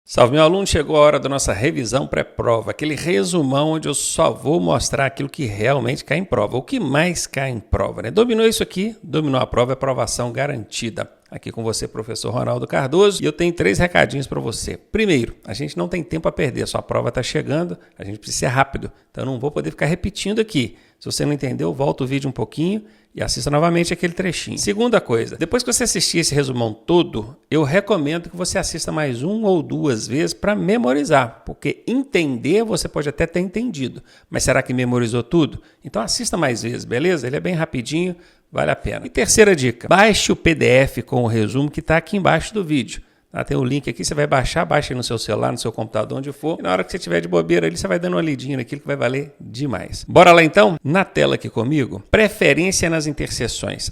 Salve, meu aluno, chegou a hora da nossa revisão pré-prova, aquele resumão onde eu só vou mostrar aquilo que realmente cai em prova, o que mais cai em prova, né? Dominou isso aqui, dominou a prova, é aprovação garantida. Aqui com você, professor Ronaldo Cardoso, e eu tenho 3 recadinhos para você. Primeiro, a gente não tem tempo a perder, a sua prova está chegando, a gente precisa ser rápido, então eu não vou poder ficar repetindo aqui. Se você não entendeu, volta o vídeo um pouquinho e assista novamente aquele trechinho. Segunda coisa, depois que você assistir esse resumão todo, eu recomendo que você assista mais 1 ou 2 vezes para memorizar, porque entender você pode até ter entendido, mas será que memorizou tudo? Então assista mais vezes, beleza? Ele é bem rapidinho, vale a pena. E terceira dica, baixe o PDF com o resumo que está aqui embaixo do vídeo. Tem o link aqui, você vai baixar, baixa aí no seu celular, no seu computador, onde for. E na hora que você tiver de bobeira ali, você vai dando uma lidinha naquilo que vai valer demais. Bora lá então? Na tela aqui comigo, preferência nas interseções.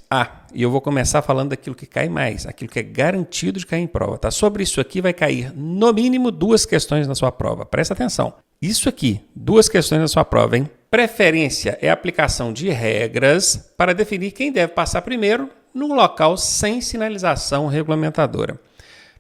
E eu vou começar falando daquilo que cai mais, aquilo que é garantido de cair em prova, tá? Sobre isso aqui vai cair no mínimo 2 questões na sua prova. Presta atenção. Isso aqui, 2 questões na sua prova, hein? Preferência é a aplicação de regras para definir quem deve passar primeiro num local sem sinalização regulamentadora.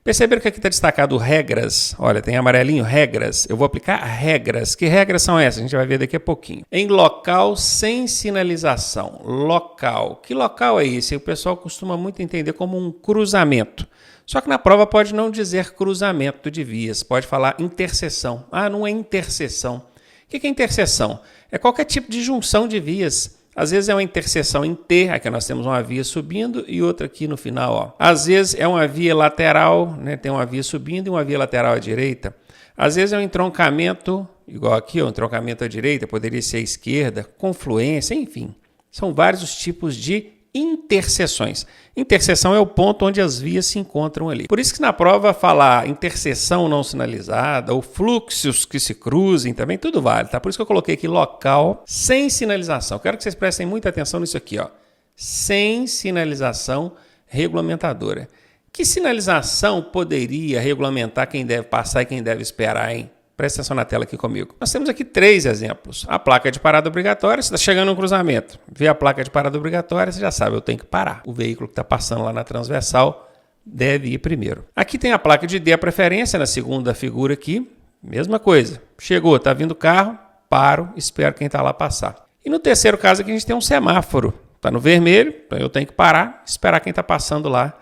Perceberam que aqui está destacado regras? Olha, tem amarelinho, regras. Eu vou aplicar regras. Que regras são essas? A gente vai ver daqui a pouquinho. Em local sem sinalização. Local. Que local é esse? O pessoal costuma muito entender como um cruzamento. Só que na prova pode não dizer cruzamento de vias. Pode falar interseção. Não é interseção. O que é interseção? É qualquer tipo de junção de vias. Às vezes é uma interseção em T, aqui nós temos uma via subindo e outra aqui no final. Às vezes é uma via lateral, né? Tem uma via subindo e uma via lateral à direita. Às vezes é um entroncamento, igual aqui, um entroncamento à direita, poderia ser à esquerda, confluência, enfim. São vários os tipos de interseções. Interseção é o ponto onde as vias se encontram ali. Por isso que na prova falar interseção não sinalizada ou fluxos que se cruzem também, tudo vale, tá? Por isso que eu coloquei aqui local sem sinalização. Quero que vocês prestem muita atenção nisso aqui, ó. Sem sinalização regulamentadora. Que sinalização poderia regulamentar quem deve passar e quem deve esperar, hein? Presta atenção na tela aqui comigo. Nós temos aqui 3 exemplos. A placa de parada obrigatória, você está chegando no cruzamento. Vê a placa de parada obrigatória, você já sabe, eu tenho que parar. O veículo que está passando lá na transversal deve ir primeiro. Aqui tem a placa de D a preferência, na segunda figura aqui. Mesma coisa. Chegou, está vindo o carro, paro, espero quem está lá passar. E no terceiro caso aqui a gente tem um semáforo. Está no vermelho, então eu tenho que parar, esperar quem está passando lá,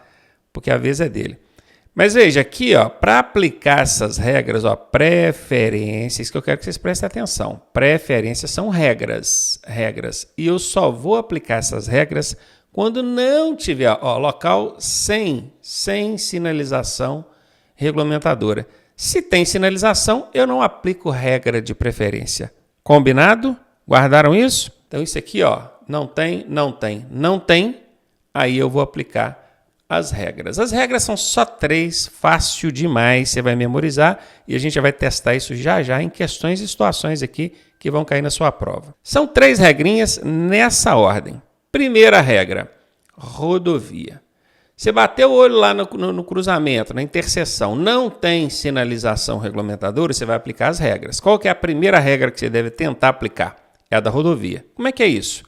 porque a vez é dele. Mas veja aqui, para aplicar essas regras, preferências, que eu quero que vocês prestem atenção. Preferências são regras. E eu só vou aplicar essas regras quando não tiver local sem sinalização regulamentadora. Se tem sinalização, eu não aplico regra de preferência. Combinado? Guardaram isso? Então isso aqui, não tem, aí eu vou aplicar as regras. As regras são só 3, fácil demais, você vai memorizar e a gente vai testar isso já em questões e situações aqui que vão cair na sua prova. São 3 regrinhas nessa ordem. Primeira regra, rodovia. Você bateu o olho lá no cruzamento, na interseção, não tem sinalização regulamentadora, você vai aplicar as regras. Qual que é a primeira regra que você deve tentar aplicar? É a da rodovia. Como é que é isso?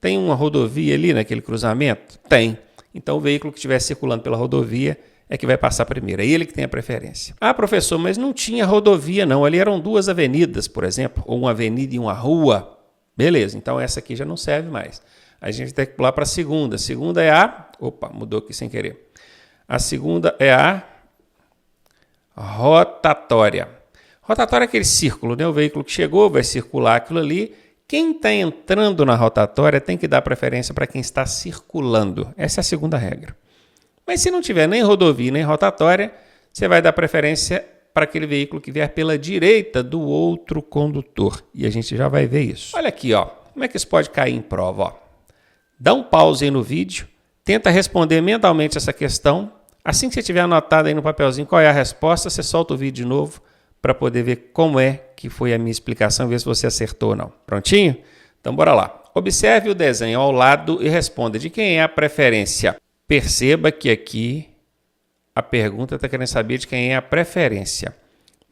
Tem uma rodovia ali naquele cruzamento? Tem. Então, o veículo que estiver circulando pela rodovia é que vai passar primeiro. É ele que tem a preferência. Professor, mas não tinha rodovia, não. Ali eram 2 avenidas, por exemplo, ou uma avenida e uma rua. Beleza, então essa aqui já não serve mais. A gente tem que pular para a segunda. A segunda é a... mudou aqui sem querer. A segunda é a rotatória. Rotatória é aquele círculo, né? O veículo que chegou vai circular aquilo ali. Quem está entrando na rotatória tem que dar preferência para quem está circulando. Essa é a segunda regra. Mas se não tiver nem rodovia nem rotatória, você vai dar preferência para aquele veículo que vier pela direita do outro condutor. E a gente já vai ver isso. Olha aqui, como é que isso pode cair em prova? Dá um pause aí no vídeo, tenta responder mentalmente essa questão. Assim que você tiver anotado aí no papelzinho qual é a resposta, você solta o vídeo de novo para poder ver como é que foi a minha explicação, ver se você acertou ou não. Prontinho? Então, bora lá. Observe o desenho ao lado e responda de quem é a preferência. Perceba que aqui a pergunta está querendo saber de quem é a preferência.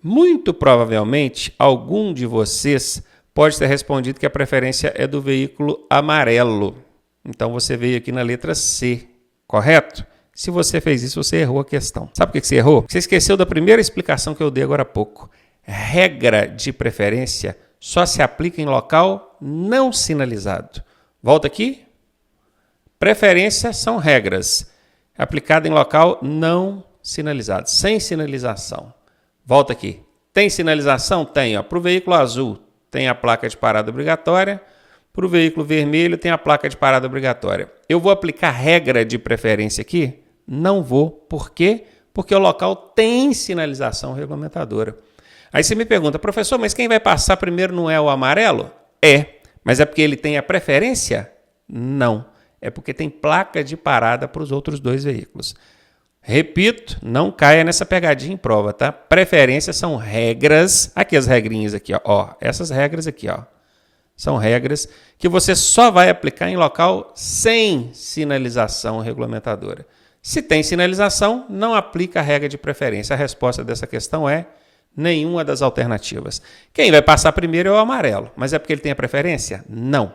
Muito provavelmente, algum de vocês pode ter respondido que a preferência é do veículo amarelo. Então, você veio aqui na letra C, correto? Se você fez isso, você errou a questão. Sabe por que você errou? Você esqueceu da primeira explicação que eu dei agora há pouco. Regra de preferência só se aplica em local não sinalizado. Volta aqui. Preferências são regras aplicadas em local não sinalizado, sem sinalização. Volta aqui. Tem sinalização? Tem. Para o veículo azul tem a placa de parada obrigatória. Para o veículo vermelho tem a placa de parada obrigatória. Eu vou aplicar regra de preferência aqui? Não vou. Por quê? Porque o local tem sinalização regulamentadora. Aí você me pergunta, professor, mas quem vai passar primeiro não é o amarelo? É. Mas é porque ele tem a preferência? Não. É porque tem placa de parada para os outros dois veículos. Repito, não caia nessa pegadinha em prova, tá? Preferências são regras. Aqui as regrinhas aqui, ó. Essas regras aqui, ó. São regras que você só vai aplicar em local sem sinalização regulamentadora. Se tem sinalização, não aplica a regra de preferência. A resposta dessa questão é nenhuma das alternativas. Quem vai passar primeiro é o amarelo. Mas é porque ele tem a preferência? Não.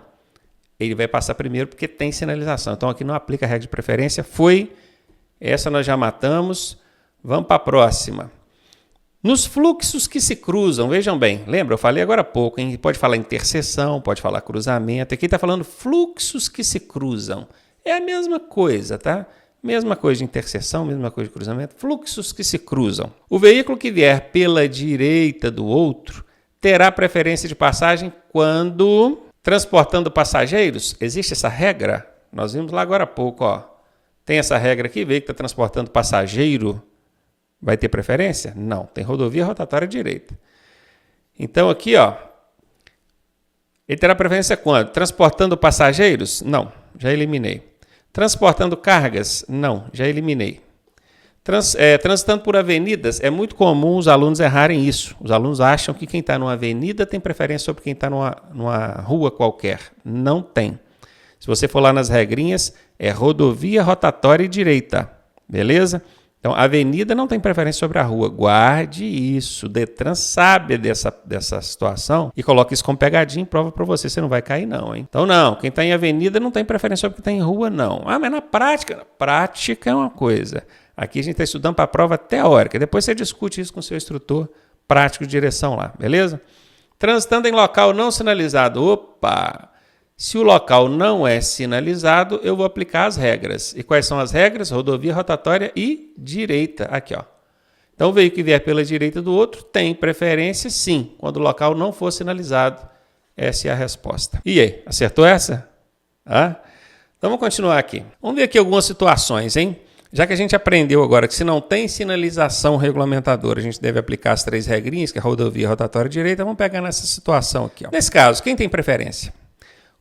Ele vai passar primeiro porque tem sinalização. Então aqui não aplica a regra de preferência. Essa nós já matamos. Vamos para a próxima. Nos fluxos que se cruzam, vejam bem, lembra? Eu falei agora há pouco, hein? Pode falar interseção, pode falar cruzamento. Aqui está falando fluxos que se cruzam. É a mesma coisa, tá? Mesma coisa de interseção, mesma coisa de cruzamento. Fluxos que se cruzam. O veículo que vier pela direita do outro terá preferência de passagem quando transportando passageiros. Existe essa regra? Nós vimos lá agora há pouco, ó. Tem essa regra aqui, veículo que está transportando passageiro. Vai ter preferência? Não. Tem rodovia rotatória direita. Então aqui, ó, ele terá preferência quando? Transportando passageiros? Não, já eliminei. Transportando cargas? Não, já eliminei. Transitando por avenidas, é muito comum os alunos errarem isso. Os alunos acham que quem está numa avenida tem preferência sobre quem está numa rua qualquer. Não tem. Se você for lá nas regrinhas, é rodovia rotatória e direita. Beleza? Então, a avenida não tem preferência sobre a rua. Guarde isso. Detran sabe dessa situação e coloca isso como pegadinha em prova para você. Você não vai cair, não, hein? Então, não. Quem está em avenida não tem preferência sobre quem está em rua, não. Ah, mas na prática? Prática é uma coisa. Aqui a gente está estudando para a prova teórica. Depois você discute isso com o seu instrutor prático de direção lá, beleza? Transitando em local não sinalizado. Opa! Se o local não é sinalizado, eu vou aplicar as regras. E quais são as regras? Rodovia rotatória e direita. Aqui, ó. Então, o veículo que vier pela direita do outro tem preferência, sim, quando o local não for sinalizado. Essa é a resposta. E aí, acertou essa? Ah? Então, vamos continuar aqui. Vamos ver aqui algumas situações, hein? Já que a gente aprendeu agora que se não tem sinalização regulamentadora, a gente deve aplicar as 3 regrinhas, que é rodovia rotatória e direita. Vamos pegar nessa situação aqui, ó. Nesse caso, quem tem preferência?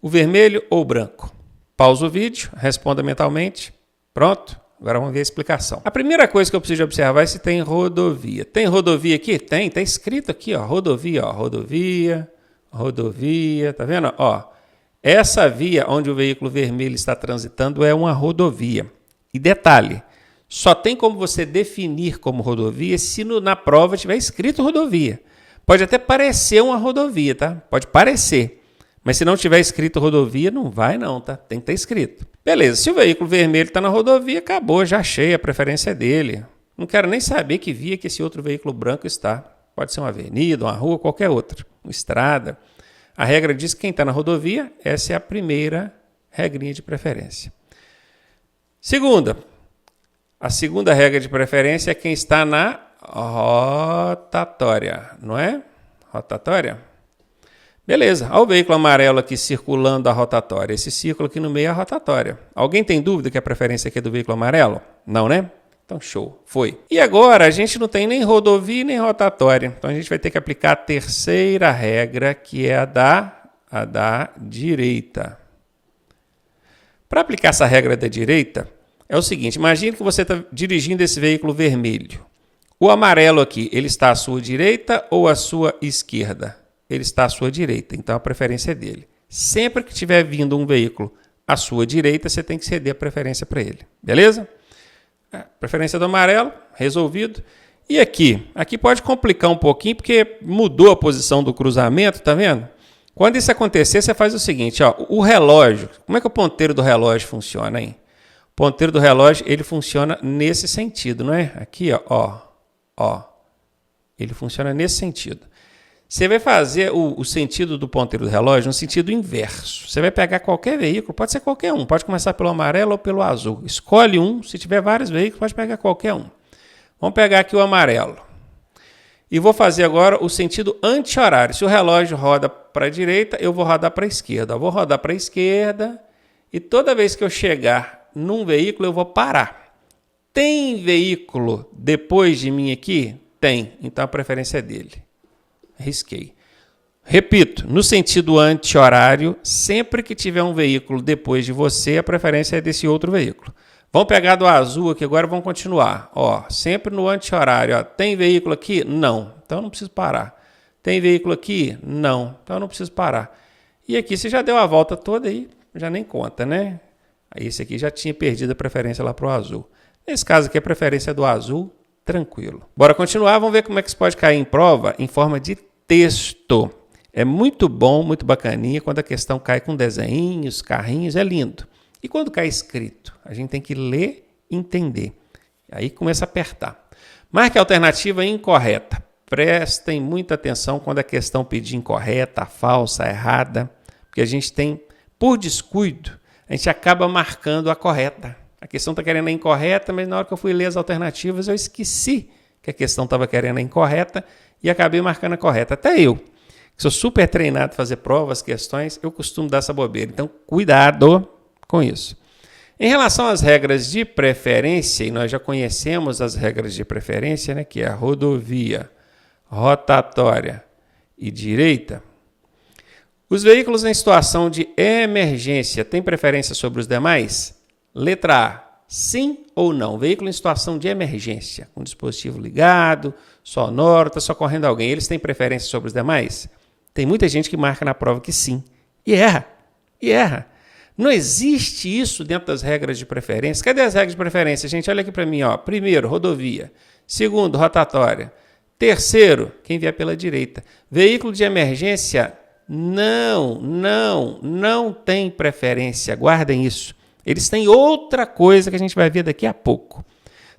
O vermelho ou o branco? Pausa o vídeo, responda mentalmente. Pronto? Agora vamos ver a explicação. A primeira coisa que eu preciso observar é se tem rodovia. Tem rodovia aqui? Tem, está escrito aqui, ó, rodovia, ó, rodovia, tá vendo? Ó, essa via onde o veículo vermelho está transitando é uma rodovia. E detalhe, só tem como você definir como rodovia se na prova tiver escrito rodovia. Pode até parecer uma rodovia, tá? Pode parecer. Mas se não tiver escrito rodovia, não vai não, tá? Tem que estar escrito. Beleza, se o veículo vermelho está na rodovia, acabou, já achei, a preferência é dele. Não quero nem saber que via que esse outro veículo branco está. Pode ser uma avenida, uma rua, qualquer outra, uma estrada. A regra diz que quem está na rodovia, essa é a primeira regrinha de preferência. A segunda regra de preferência é quem está na rotatória, não é? Rotatória? Beleza, olha o veículo amarelo aqui circulando a rotatória. Esse círculo aqui no meio é a rotatória. Alguém tem dúvida que a preferência aqui é do veículo amarelo? Não, né? Então, show, foi. E agora, a gente não tem nem rodovia nem rotatória. Então, a gente vai ter que aplicar a terceira regra, que é a da direita. Para aplicar essa regra da direita, é o seguinte, imagine que você está dirigindo esse veículo vermelho. O amarelo aqui, ele está à sua direita ou à sua esquerda? Ele está à sua direita, então a preferência é dele. Sempre que estiver vindo um veículo à sua direita, você tem que ceder a preferência para ele, beleza? Preferência do amarelo, resolvido. E aqui pode complicar um pouquinho, porque mudou a posição do cruzamento, tá vendo? Quando isso acontecer, você faz o seguinte, ó, o relógio, como é que o ponteiro do relógio funciona, hein? ponteiro do relógio, ele funciona nesse sentido, não é? Aqui, ó. Ele funciona nesse sentido. Você vai fazer o sentido do ponteiro do relógio no sentido inverso. Você vai pegar qualquer veículo, pode ser qualquer um, pode começar pelo amarelo ou pelo azul. Escolhe um, se tiver vários veículos, pode pegar qualquer um. Vamos pegar aqui o amarelo. E vou fazer agora o sentido anti-horário. Se o relógio roda para a direita, eu vou rodar para a esquerda. Eu vou rodar para a esquerda e toda vez que eu chegar num veículo, eu vou parar. Tem veículo depois de mim aqui? Tem. Então a preferência é dele. Risquei. Repito, no sentido anti-horário, sempre que tiver um veículo depois de você, a preferência é desse outro veículo. Vamos pegar do azul aqui agora e vamos continuar. Sempre no anti-horário. Tem veículo aqui? Não. Então não preciso parar. Tem veículo aqui? Não. Então não preciso parar. E aqui você já deu a volta toda aí, já nem conta, né? Aí esse aqui já tinha perdido a preferência lá para o azul. Nesse caso aqui a preferência é do azul, tranquilo. Bora continuar, vamos ver como é que isso pode cair em prova em forma de texto. É muito bom, muito bacaninha quando a questão cai com desenhos, carrinhos, é lindo. E quando cai escrito? A gente tem que ler e entender. Aí começa a apertar. Marque a alternativa incorreta. Prestem muita atenção quando a questão pedir incorreta, falsa, errada, porque a gente tem, por descuido, a gente acaba marcando a correta. A questão está querendo a incorreta, mas na hora que eu fui ler as alternativas, eu esqueci que a questão estava querendo a incorreta e acabei marcando a correta. Até eu, que sou super treinado a fazer provas, questões, eu costumo dar essa bobeira. Então, cuidado com isso. Em relação às regras de preferência, e nós já conhecemos as regras de preferência, né, que é a rodovia, rotatória e direita, os veículos em situação de emergência têm preferência sobre os demais? Letra A, sim ou não? Veículo em situação de emergência, com dispositivo ligado, sonoro, está socorrendo alguém, eles têm preferência sobre os demais? Tem muita gente que marca na prova que sim, e erra. Não existe isso dentro das regras de preferência. Cadê as regras de preferência, gente? Olha aqui para mim. Primeiro, rodovia. Segundo, rotatória. Terceiro, quem vier pela direita. Veículo de emergência, não tem preferência. Guardem isso. Eles têm outra coisa que a gente vai ver daqui a pouco.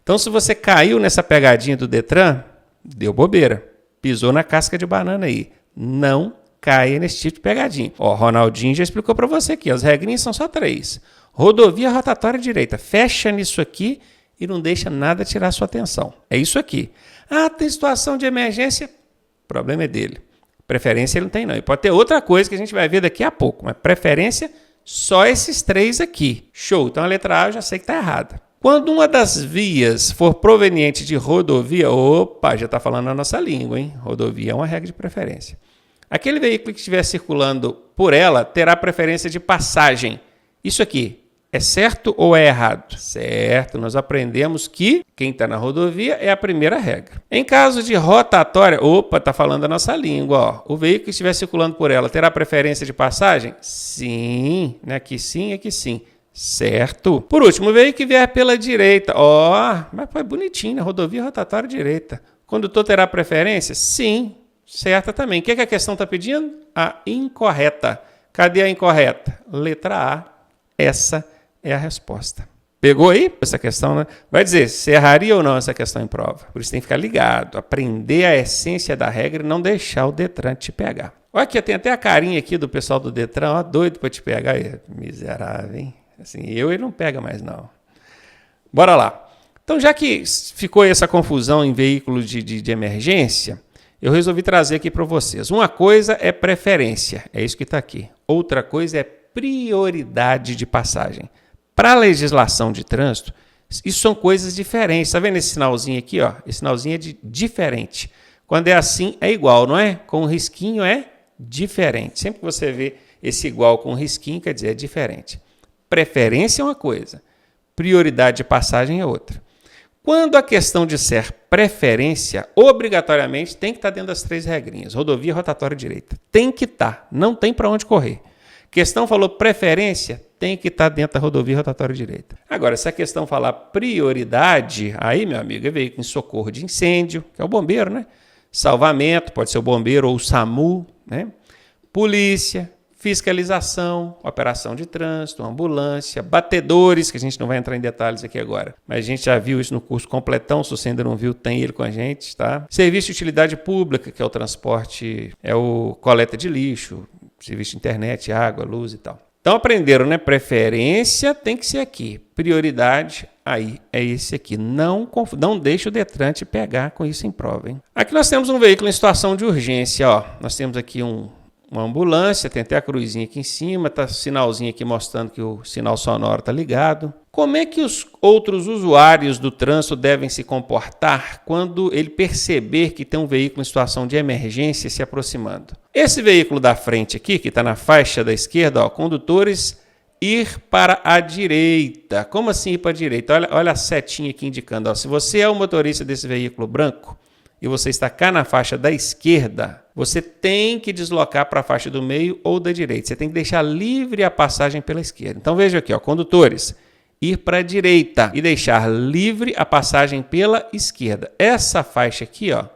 Então, se você caiu nessa pegadinha do Detran, deu bobeira. Pisou na casca de banana aí. Não caia nesse tipo de pegadinha. Ronaldinho já explicou para você aqui. As regrinhas são só 3. Rodovia, rotatória direita. Fecha nisso aqui e não deixa nada tirar sua atenção. É isso aqui. Tem situação de emergência? O problema é dele. Preferência ele não tem não. E pode ter outra coisa que a gente vai ver daqui a pouco. Mas preferência, só esses 3 aqui. Show. Então a letra A eu já sei que está errada. Quando uma das vias for proveniente de rodovia, já está falando a nossa língua, hein? Rodovia é uma regra de preferência. Aquele veículo que estiver circulando por ela terá preferência de passagem. Isso aqui é certo ou é errado? Certo, nós aprendemos que quem está na rodovia é a primeira regra. Em caso de rotatória, está falando a nossa língua. O veículo que estiver circulando por ela terá preferência de passagem? Sim, né? Aqui sim, aqui sim. Certo. Por último, o veículo que vier pela direita. Mas foi bonitinho, né? Rodovia, rotatória, direita. Condutor terá preferência? Sim. Certa também. O que a questão está pedindo? A incorreta. Cadê a incorreta? Letra A. Essa é a resposta. Pegou aí essa questão, né? Vai dizer se erraria ou não essa questão em prova. Por isso tem que ficar ligado, aprender a essência da regra e não deixar o Detran te pegar. Olha aqui, tem até a carinha aqui do pessoal do Detran, doido para te pegar. Aí, miserável, hein? Assim, ele não pega mais não. Bora lá. Então, já que ficou essa confusão em veículos de emergência, eu resolvi trazer aqui para vocês. Uma coisa é preferência, é isso que está aqui. Outra coisa é prioridade de passagem. Para a legislação de trânsito, isso são coisas diferentes. Está vendo esse sinalzinho aqui? Esse sinalzinho é de diferente. Quando é assim, é igual, não é? Com um risquinho é diferente. Sempre que você vê esse igual com um risquinho, quer dizer, é diferente. Preferência é uma coisa, prioridade de passagem é outra. Quando a questão disser preferência, obrigatoriamente tem que estar dentro das 3 regrinhas. Rodovia, rotatória, direita. Tem que estar, não tem para onde correr. Questão falou preferência, tem que estar dentro da rodovia, rotatória, direita. Agora, se a questão falar prioridade, aí, meu amigo, é veículo em socorro de incêndio, que é o bombeiro, né? Salvamento, pode ser o bombeiro ou o SAMU, né? Polícia, fiscalização, operação de trânsito, ambulância, batedores, que a gente não vai entrar em detalhes aqui agora, mas a gente já viu isso no curso completão, se você ainda não viu, tem ele com a gente, tá? Serviço de utilidade pública, que é o transporte, é o coleta de lixo, serviço de internet, água, luz e tal. Então aprenderam, né? Preferência tem que ser aqui, prioridade aí é esse aqui. Não deixe o Detran te pegar com isso em prova, hein? Aqui nós temos um veículo em situação de urgência, ó. Nós temos aqui uma ambulância, tem até a cruzinha aqui em cima, tá sinalzinho aqui mostrando que o sinal sonoro tá ligado. Como é que os outros usuários do trânsito devem se comportar quando ele perceber que tem um veículo em situação de emergência se aproximando? Esse veículo da frente aqui, que está na faixa da esquerda, ó, condutores, ir para a direita. Como assim ir para a direita? Olha a setinha aqui indicando. Ó, se você é o motorista desse veículo branco e você está cá na faixa da esquerda, você tem que deslocar para a faixa do meio ou da direita. Você tem que deixar livre a passagem pela esquerda. Então veja aqui, ó, condutores, ir para a direita e deixar livre a passagem pela esquerda. Essa faixa aqui, ó,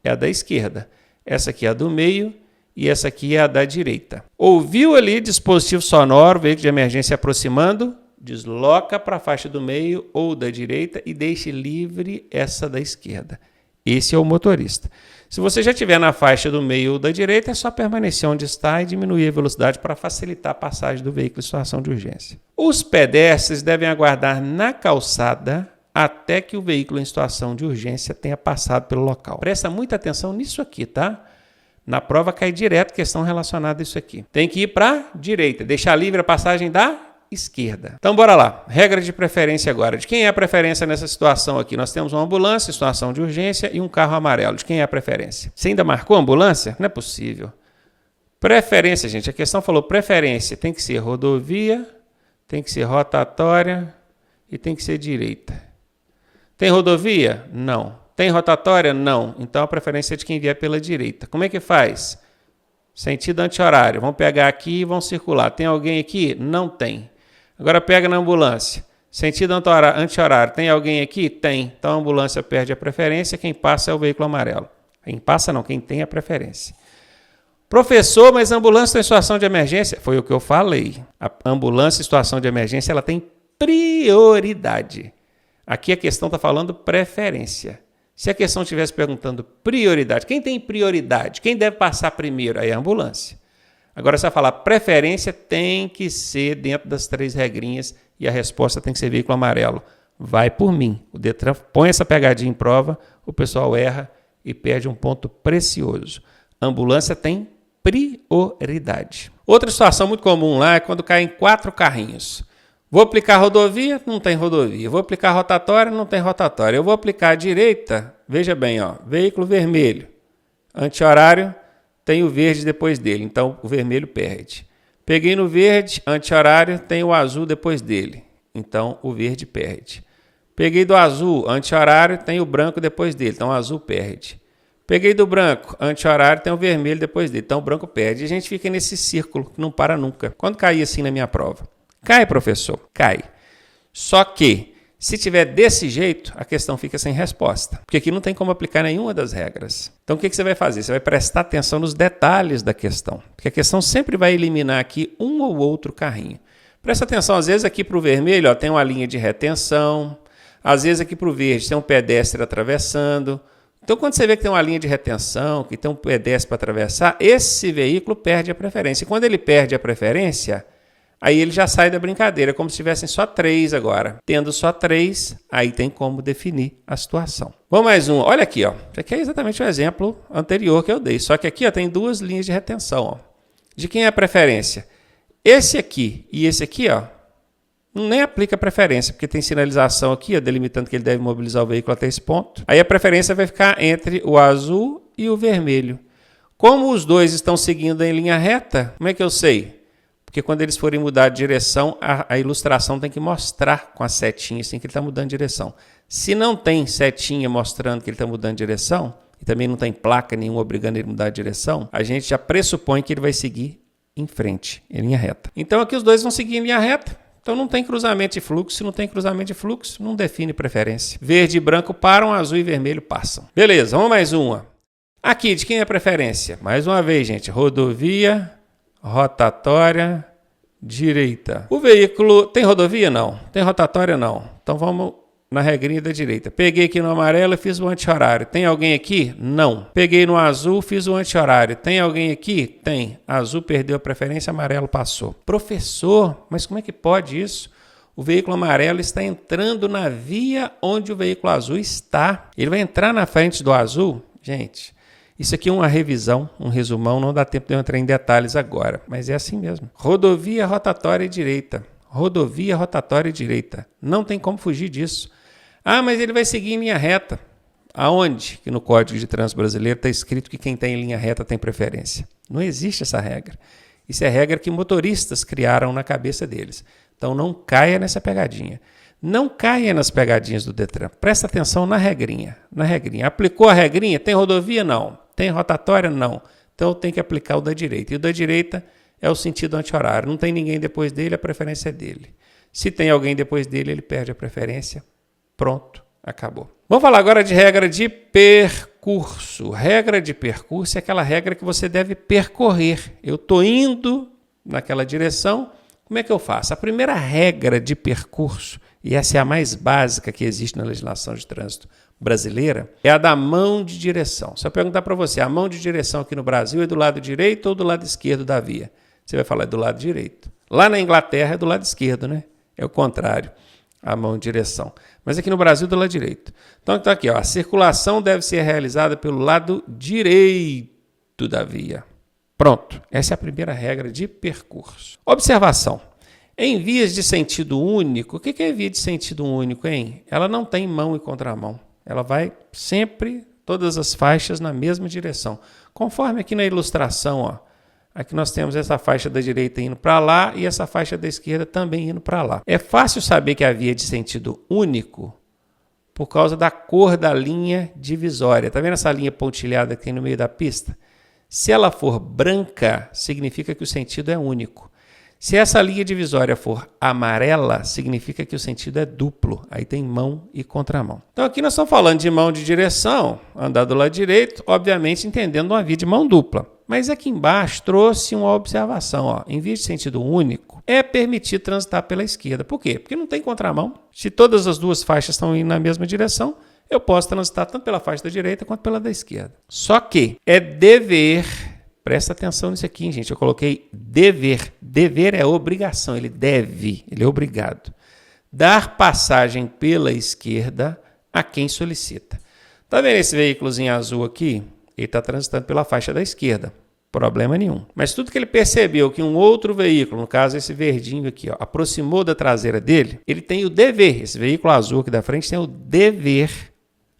é a da esquerda. Essa aqui é a do meio e essa aqui é a da direita. Ouviu ali dispositivo sonoro, veículo de emergência aproximando, desloca para a faixa do meio ou da direita e deixe livre essa da esquerda. Esse é o motorista. Se você já estiver na faixa do meio ou da direita, é só permanecer onde está e diminuir a velocidade para facilitar a passagem do veículo em situação de urgência. Os pedestres devem aguardar na calçada até que o veículo em situação de urgência tenha passado pelo local. Presta muita atenção nisso aqui, tá? Na prova cai direto questão relacionada a isso aqui. Tem que ir para a direita, deixar livre a passagem da esquerda. Então, bora lá. Regra de preferência agora. De quem é a preferência nessa situação aqui? Nós temos uma ambulância, situação de urgência e um carro amarelo. De quem é a preferência? Você ainda marcou a ambulância? Não é possível. Preferência, gente. A questão falou preferência. Tem que ser rodovia, tem que ser rotatória e tem que ser direita. Tem rodovia? Não. Tem rotatória? Não. Então, a preferência é de quem vier pela direita. Como é que faz? Sentido anti-horário. Vão pegar aqui e vão circular. Tem alguém aqui? Não tem. Agora pega na ambulância. Sentido anti-horário. Tem alguém aqui? Tem. Então a ambulância perde a preferência. Quem passa é o veículo amarelo. Quem passa não, quem tem a preferência. Professor, mas a ambulância está em situação de emergência? Foi o que eu falei. A ambulância em situação de emergência ela tem prioridade. Aqui a questão está falando preferência. Se a questão estivesse perguntando prioridade, quem tem prioridade? Quem deve passar primeiro? Aí é a ambulância. Agora, se você falar preferência, tem que ser dentro das 3 regrinhas e a resposta tem que ser veículo amarelo. Vai por mim. O Detran põe essa pegadinha em prova, o pessoal erra e perde um ponto precioso. A ambulância tem prioridade. Outra situação muito comum lá é quando caem 4 carrinhos. Vou aplicar rodovia? Não tem rodovia. Vou aplicar rotatória? Não tem rotatória. Eu vou aplicar a direita? Veja bem, ó, veículo vermelho. Anti-horário, tem o verde depois dele, então o vermelho perde. Peguei no verde, anti-horário, tem o azul depois dele, então o verde perde. Peguei do azul, anti-horário, tem o branco depois dele, então o azul perde. Peguei do branco, anti-horário, tem o vermelho depois dele, então o branco perde. E a gente fica nesse círculo que não para nunca. Quando cair assim na minha prova? Cai, professor? Cai. Só que, se tiver desse jeito, a questão fica sem resposta. Porque aqui não tem como aplicar nenhuma das regras. Então, o que você vai fazer? Você vai prestar atenção nos detalhes da questão. Porque a questão sempre vai eliminar aqui um ou outro carrinho. Presta atenção, às vezes aqui para o vermelho ó, tem uma linha de retenção. Às vezes aqui para o verde tem um pedestre atravessando. Então, quando você vê que tem uma linha de retenção, que tem um pedestre para atravessar, esse veículo perde a preferência. E quando ele perde a preferência, aí ele já sai da brincadeira, como se tivessem só 3 agora. Tendo só 3, aí tem como definir a situação. Vamos mais um. Olha aqui, ó. Isso aqui é exatamente o exemplo anterior que eu dei. Só que aqui ó, tem 2 linhas de retenção. Ó. De quem é a preferência? Esse aqui e esse aqui, ó, nem aplica preferência, porque tem sinalização aqui, ó, delimitando que ele deve mobilizar o veículo até esse ponto. Aí a preferência vai ficar entre o azul e o vermelho. Como os dois estão seguindo em linha reta, como é que eu sei? Porque quando eles forem mudar de direção, a ilustração tem que mostrar com a setinha assim que ele está mudando de direção. Se não tem setinha mostrando que ele está mudando de direção, e também não tem placa nenhuma obrigando ele a mudar de direção, a gente já pressupõe que ele vai seguir em frente, em linha reta. Então aqui os dois vão seguir em linha reta. Então não tem cruzamento de fluxo. Se não tem cruzamento de fluxo, não define preferência. Verde e branco param, azul e vermelho passam. Beleza, vamos mais uma. Aqui, de quem é a preferência? Mais uma vez, gente. Rodovia, rotatória direita. O veículo tem rodovia? Não. Tem rotatória? Não. Então vamos na regrinha da direita. Peguei aqui no amarelo e fiz o anti-horário. Tem alguém aqui? Não. Peguei no azul, fiz o anti-horário. Tem alguém aqui? Tem. Azul perdeu a preferência, amarelo passou. Professor, mas como é que pode isso? O veículo amarelo está entrando na via onde o veículo azul está. Ele vai entrar na frente do azul? Gente, isso aqui é uma revisão, um resumão, não dá tempo de eu entrar em detalhes agora, mas é assim mesmo. Rodovia rotatória direita. Rodovia rotatória direita. Não tem como fugir disso. Ah, mas ele vai seguir em linha reta. Aonde que no Código de Trânsito Brasileiro está escrito que quem está em linha reta tem preferência? Não existe essa regra. Isso é regra que motoristas criaram na cabeça deles. Então não caia nessa pegadinha. Não caia nas pegadinhas do Detran. Presta atenção na regrinha. Na regrinha. Aplicou a regrinha? Tem rodovia? Não. Tem rotatória? Não. Então tem que aplicar o da direita. E o da direita é o sentido anti-horário. Não tem ninguém depois dele, a preferência é dele. Se tem alguém depois dele, ele perde a preferência. Pronto, acabou. Vamos falar agora de regra de percurso. Regra de percurso é aquela regra que você deve percorrer. Eu estou indo naquela direção, como é que eu faço? A primeira regra de percurso, e essa é a mais básica que existe na legislação de trânsito brasileira, é a da mão de direção. Se eu perguntar para você, a mão de direção aqui no Brasil é do lado direito ou do lado esquerdo da via? Você vai falar, é do lado direito. Lá na Inglaterra é do lado esquerdo, né? É o contrário, a mão de direção. Mas aqui no Brasil é do lado direito. Então está aqui, ó, a circulação deve ser realizada pelo lado direito da via. Pronto, essa é a primeira regra de percurso. Observação. Em vias de sentido único, o que é via de sentido único, hein? Ela não tem mão e contramão. Ela vai sempre, todas as faixas, na mesma direção. Conforme aqui na ilustração, ó, aqui nós temos essa faixa da direita indo para lá e essa faixa da esquerda também indo para lá. É fácil saber que a via é de sentido único por causa da cor da linha divisória. Está vendo essa linha pontilhada aqui no meio da pista? Se ela for branca, significa que o sentido é único. Se essa linha divisória for amarela, significa que o sentido é duplo. Aí tem mão e contramão. Então aqui nós estamos falando de mão de direção, andar do lado direito, obviamente entendendo uma via de mão dupla. Mas aqui embaixo trouxe uma observação. Ó. Em via de sentido único, é permitido transitar pela esquerda. Por quê? Porque não tem contramão. Se todas as duas faixas estão indo na mesma direção, eu posso transitar tanto pela faixa da direita quanto pela da esquerda. Só que é dever, presta atenção nisso aqui, gente, eu coloquei dever. Dever é obrigação, ele deve, ele é obrigado. Dar passagem pela esquerda a quem solicita. Tá vendo esse veículozinho azul aqui? Ele está transitando pela faixa da esquerda. Problema nenhum. Mas tudo que ele percebeu que um outro veículo, no caso esse verdinho aqui, ó, aproximou da traseira dele, ele tem o dever, esse veículo azul aqui da frente tem o dever,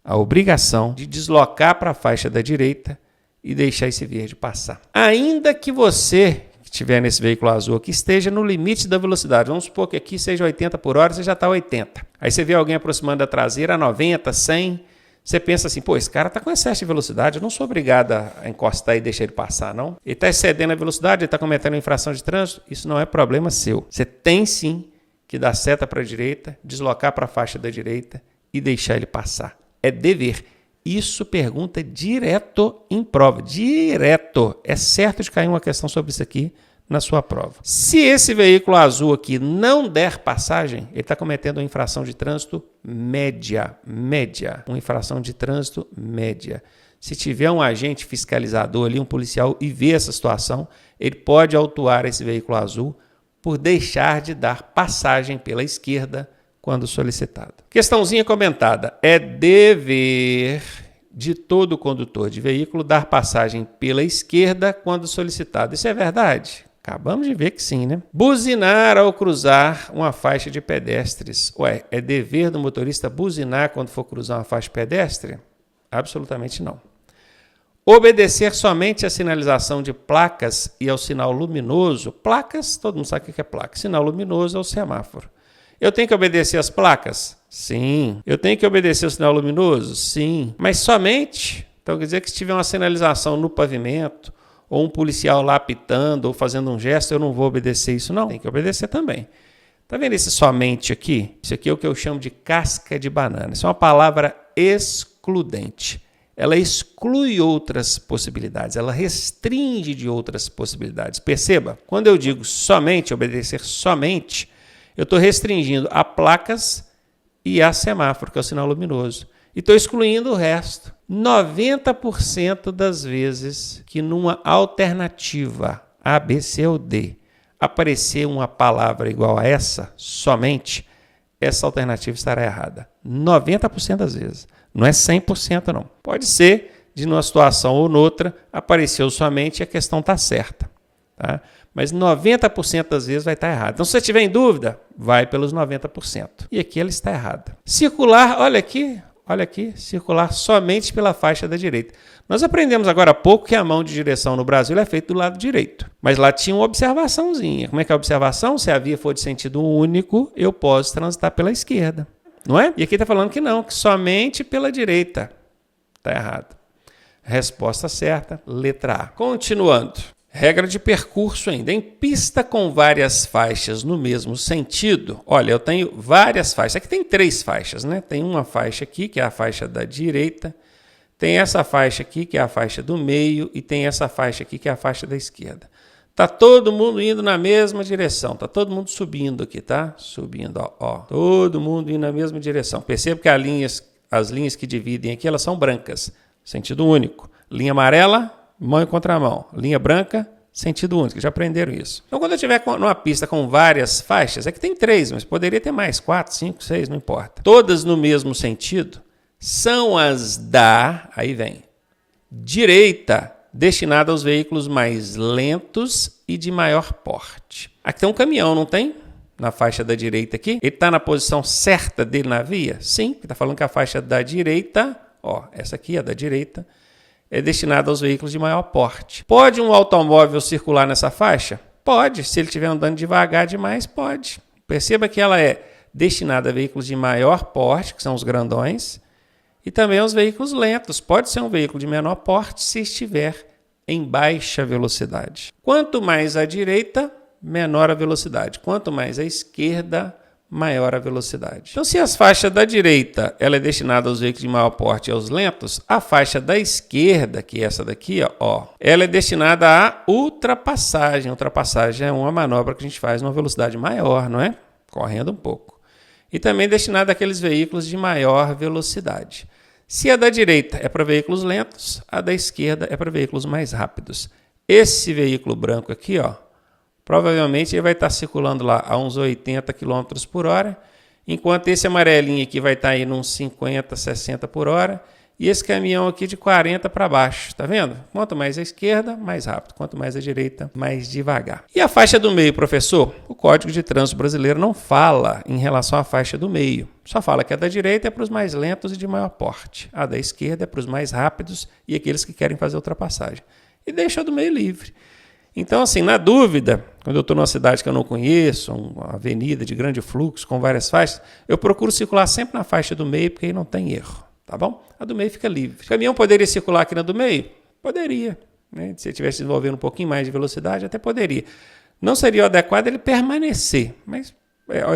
a obrigação de deslocar para a faixa da direita e deixar esse verde passar. Ainda que você que estiver nesse veículo azul aqui esteja no limite da velocidade, vamos supor que aqui seja 80 por hora, você já está 80. Aí você vê alguém aproximando da traseira a 90, 100, você pensa assim, pô, esse cara está com excesso de velocidade, eu não sou obrigado a encostar e deixar ele passar, não. Ele está excedendo a velocidade, ele está cometendo infração de trânsito, isso não é problema seu. Você tem sim que dar seta para a direita, deslocar para a faixa da direita e deixar ele passar. É dever. Isso pergunta direto em prova. Direto. É certo de cair uma questão sobre isso aqui na sua prova. Se esse veículo azul aqui não der passagem, ele está cometendo uma infração de trânsito média. Média. Uma infração de trânsito média. Se tiver um agente fiscalizador ali, um policial, e ver essa situação, ele pode autuar esse veículo azul por deixar de dar passagem pela esquerda quando solicitado. Questãozinha comentada. É dever de todo condutor de veículo dar passagem pela esquerda quando solicitado. Isso é verdade? Acabamos de ver que sim, né? Buzinar ao cruzar uma faixa de pedestres. Ué, é dever do motorista buzinar quando for cruzar uma faixa pedestre? Absolutamente não. Obedecer somente à sinalização de placas e ao sinal luminoso. Placas, todo mundo sabe o que é placa. Sinal luminoso é o semáforo. Eu tenho que obedecer as placas? Sim. Eu tenho que obedecer o sinal luminoso? Sim. Mas somente, então quer dizer que se tiver uma sinalização no pavimento, ou um policial lá apitando, ou fazendo um gesto, eu não vou obedecer isso, não. Tem que obedecer também. Tá vendo esse somente aqui? Isso aqui é o que eu chamo de casca de banana. Isso é uma palavra excludente. ela exclui outras possibilidades, ela restringe de outras possibilidades. Perceba, quando eu digo somente, obedecer somente, eu estou restringindo a placas e a semáforo, que é o sinal luminoso. E estou excluindo o resto. 90% das vezes que numa alternativa A, B, C ou D aparecer uma palavra igual a essa, somente, essa alternativa estará errada. 90% das vezes. Não é 100% não. Pode ser de numa situação ou noutra, apareceu somente e a questão está certa. Tá? Mas 90% das vezes vai estar errado. Então, se você tiver em dúvida, vai pelos 90%. E aqui ela está errada. Circular, olha aqui, circular somente pela faixa da direita. Nós aprendemos agora há pouco que a mão de direção no Brasil é feita do lado direito. Mas lá tinha uma observaçãozinha. Como é que é a observação? Se a via for de sentido único, eu posso transitar pela esquerda. Não é? E aqui está falando que não, que somente pela direita. Está errado. Resposta certa, letra A. Continuando. Regra de percurso ainda. Em pista com várias faixas no mesmo sentido, olha, eu tenho várias faixas. Aqui tem 3 faixas, né? Tem uma faixa aqui, que é a faixa da direita, tem essa faixa aqui, que é a faixa do meio, e tem essa faixa aqui, que é a faixa da esquerda. Tá todo mundo indo na mesma direção, tá todo mundo subindo aqui, tá? Subindo, ó. Todo mundo indo na mesma direção. Perceba que as linhas que dividem aqui, elas são brancas, sentido único. Linha amarela, mão e contramão. Linha branca, sentido único. Já aprenderam isso. Então, quando eu estiver numa pista com várias faixas, aqui tem 3, mas poderia ter mais, 4, 5, 6, não importa. Todas no mesmo sentido, são as da, aí vem, direita, destinada aos veículos mais lentos e de maior porte. Aqui tem um caminhão, não tem? Na faixa da direita aqui. Ele está na posição certa dele na via? Sim, está falando que a faixa da direita, ó, essa aqui, a da direita, é destinada aos veículos de maior porte. Pode um automóvel circular nessa faixa? Pode. Se ele estiver andando devagar demais, pode. Perceba que ela é destinada a veículos de maior porte, que são os grandões, e também aos veículos lentos. Pode ser um veículo de menor porte se estiver em baixa velocidade. Quanto mais à direita, menor a velocidade. Quanto mais à esquerda, maior a velocidade. Então, se as faixas da direita ela é destinada aos veículos de maior porte e aos lentos, a faixa da esquerda, que é essa daqui, ó, ela é destinada à ultrapassagem. Ultrapassagem é uma manobra que a gente faz numa velocidade maior, não é? Correndo um pouco. E também é destinada àqueles veículos de maior velocidade. Se a da direita é para veículos lentos, a da esquerda é para veículos mais rápidos. Esse veículo branco aqui, ó, provavelmente ele vai estar circulando lá a uns 80 km por hora, enquanto esse amarelinho aqui vai estar aí uns 50, 60 por hora, e esse caminhão aqui de 40 para baixo, tá vendo? Quanto mais à esquerda, mais rápido. Quanto mais à direita, mais devagar. E a faixa do meio, professor? O Código de Trânsito Brasileiro não fala em relação à faixa do meio. Só fala que a da direita é para os mais lentos e de maior porte. A da esquerda é para os mais rápidos e aqueles que querem fazer ultrapassagem. E deixa a do meio livre. Então, assim, na dúvida, quando eu estou numa cidade que eu não conheço, uma avenida de grande fluxo com várias faixas, eu procuro circular sempre na faixa do meio, porque aí não tem erro. Tá bom? A do meio fica livre. O caminhão poderia circular aqui na do meio? Poderia. Né? Se ele estivesse desenvolvendo um pouquinho mais de velocidade, até poderia. Não seria adequado ele permanecer, mas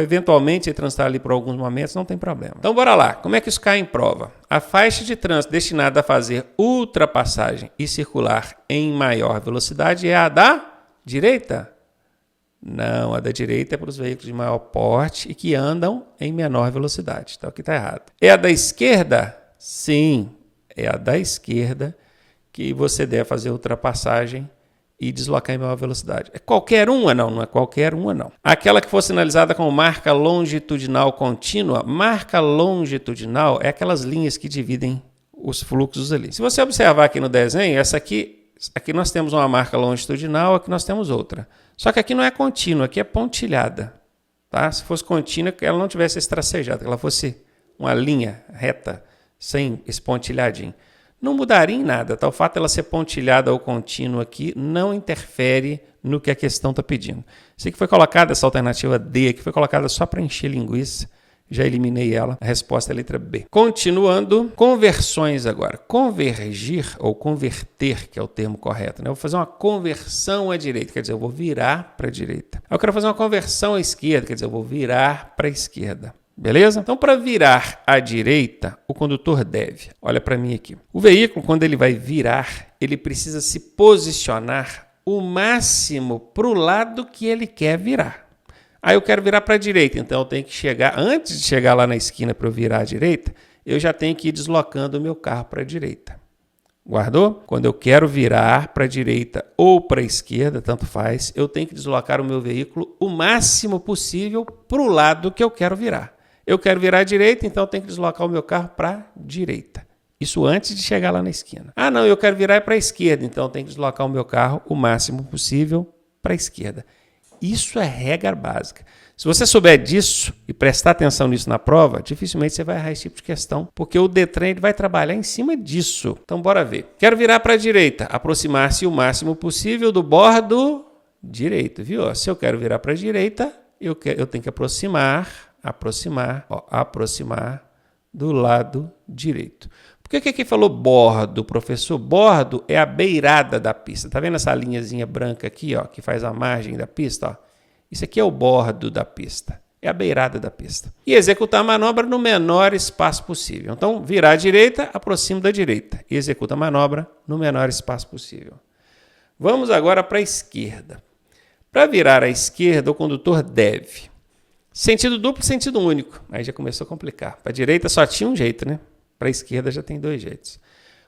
eventualmente ele transitar ali por alguns momentos, não tem problema. Então, bora lá. Como é que isso cai em prova? A faixa de trânsito destinada a fazer ultrapassagem e circular em maior velocidade é a da direita? Não, a da direita é para os veículos de maior porte e que andam em menor velocidade. Então, aqui está errado. É a da esquerda? Sim, é a da esquerda que você deve fazer ultrapassagem e deslocar em maior velocidade. É qualquer uma? Não, não é qualquer uma, não. Aquela que for sinalizada com marca longitudinal contínua, marca longitudinal é aquelas linhas que dividem os fluxos ali. Se você observar aqui no desenho, essa aqui nós temos uma marca longitudinal, aqui nós temos outra. Só que aqui não é contínua, aqui é pontilhada. Tá? Se fosse contínua, ela não tivesse esse tracejado, que ela fosse uma linha reta, sem esse pontilhadinho. Não mudaria em nada, tá? O fato dela ser pontilhada ou contínua aqui não interfere no que a questão está pedindo. Isso aqui foi colocada, essa alternativa D aqui foi colocada só para encher linguiça. Já eliminei ela. A resposta é a letra B. Continuando, conversões agora. Convergir ou converter, que é o termo correto, né? Eu vou fazer uma conversão à direita, quer dizer, eu vou virar para a direita. Eu quero fazer uma conversão à esquerda, quer dizer, eu vou virar para a esquerda. Beleza? Então, para virar à direita, o condutor deve. Olha para mim aqui. O veículo, quando ele vai virar, ele precisa se posicionar o máximo para o lado que ele quer virar. Aí eu quero virar para a direita, então eu tenho que chegar, antes de chegar lá na esquina para eu virar à direita, eu já tenho que ir deslocando o meu carro para a direita. Guardou? Quando eu quero virar para a direita ou para a esquerda, tanto faz, eu tenho que deslocar o meu veículo o máximo possível para o lado que eu quero virar. Eu quero virar à direita, então eu tenho que deslocar o meu carro para a direita. Isso antes de chegar lá na esquina. Ah, não, eu quero virar para a esquerda, então eu tenho que deslocar o meu carro o máximo possível para a esquerda. Isso é regra básica. Se você souber disso e prestar atenção nisso na prova, dificilmente você vai errar esse tipo de questão, porque o Detran ele vai trabalhar em cima disso. Então, bora ver. Quero virar para a direita, aproximar-se o máximo possível do bordo direito, viu? Se eu quero virar para a direita, eu tenho que aproximar do lado direito. Por que aqui falou bordo, professor? Bordo é a beirada da pista. Tá vendo essa linhazinha branca aqui, ó, que faz a margem da pista, ó? Isso aqui é o bordo da pista, é a beirada da pista. E executar a manobra no menor espaço possível. Então, virar à direita, aproximo da direita. E executa a manobra no menor espaço possível. Vamos agora para a esquerda. Para virar à esquerda, o condutor deve. Sentido duplo, sentido único. Aí já começou a complicar. Para a direita só tinha um jeito, né? Para a esquerda já tem dois jeitos.